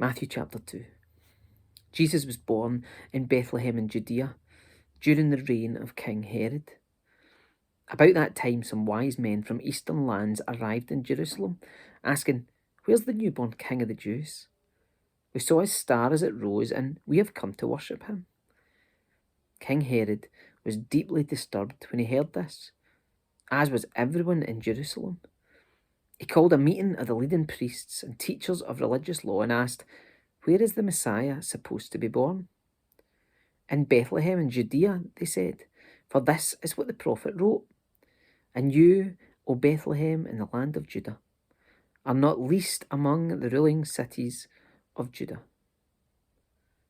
Matthew chapter 2. Jesus was born in Bethlehem in Judea during the reign of King Herod. About that time, some wise men from eastern lands arrived in Jerusalem, asking, "Where's the newborn King of the Jews? We saw his star as it rose, and we have come to worship him." King Herod was deeply disturbed when he heard this, as was everyone in Jerusalem. He called a meeting of the leading priests and teachers of religious law and asked, "Where is the Messiah supposed to be born?" "In Bethlehem in Judea," they said, "for this is what the prophet wrote. And you, O Bethlehem in the land of Judah, are not least among the ruling cities of Judah.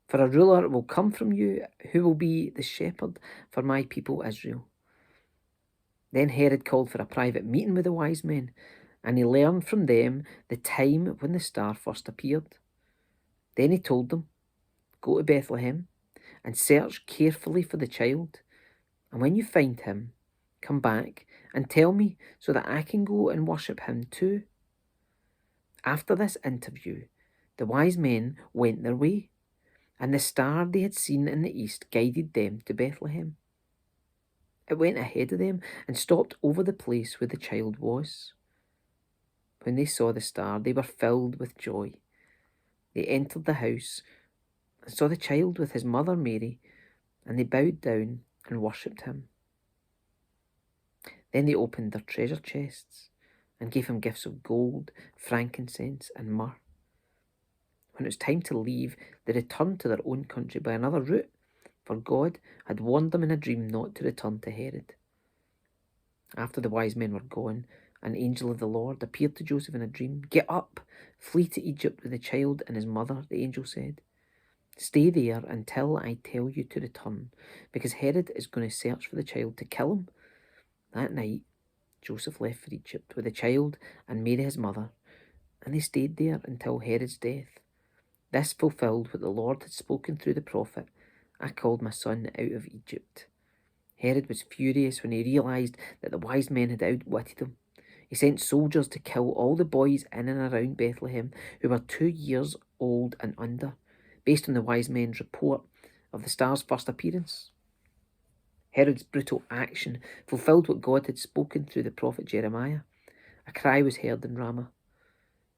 For a ruler will come from you who will be the shepherd for my people Israel." Then Herod called for a private meeting with the wise men, and he learned from them the time when the star first appeared. Then he told them, "Go to Bethlehem and search carefully for the child, and when you find him, come back and tell me so that I can go and worship him too." After this interview, the wise men went their way, and the star they had seen in the east guided them to Bethlehem. It went ahead of them and stopped over the place where the child was. When they saw the star, they were filled with joy. They entered the house and saw the child with his mother Mary, and they bowed down and worshipped him. Then they opened their treasure chests and gave him gifts of gold, frankincense, and myrrh. When it was time to leave, they returned to their own country by another route, for God had warned them in a dream not to return to Herod. After the wise men were gone, an angel of the Lord appeared to Joseph in a dream. "Get up, flee to Egypt with the child and his mother," the angel said. "Stay there until I tell you to return, because Herod is going to search for the child to kill him." That night, Joseph left for Egypt with the child and Mary his mother, and they stayed there until Herod's death. This fulfilled what the Lord had spoken through the prophet, "I called my son out of Egypt." Herod was furious when he realised that the wise men had outwitted him. He sent soldiers to kill all the boys in and around Bethlehem who were 2 years old and under, based on the wise men's report of the star's first appearance. Herod's brutal action fulfilled what God had spoken through the prophet Jeremiah. A cry was heard in Ramah.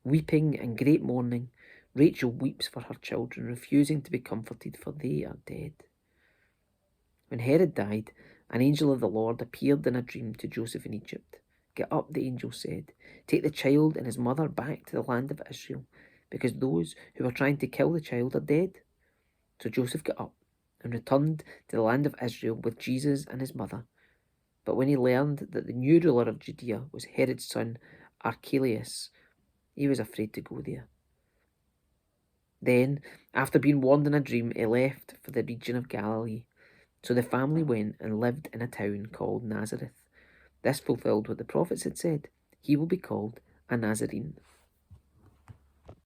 Weeping and great mourning, Rachel weeps for her children, refusing to be comforted, for they are dead. When Herod died, an angel of the Lord appeared in a dream to Joseph in Egypt. "Get up," the angel said. "Take the child and his mother back to the land of Israel, because those who were trying to kill the child are dead." So Joseph got up and returned to the land of Israel with Jesus and his mother. But when he learned that the new ruler of Judea was Herod's son Archelaus, he was afraid to go there. Then, after being warned in a dream, he left for the region of Galilee. So the family went and lived in a town called Nazareth. This fulfilled what the prophets had said: "He will be called a Nazarene."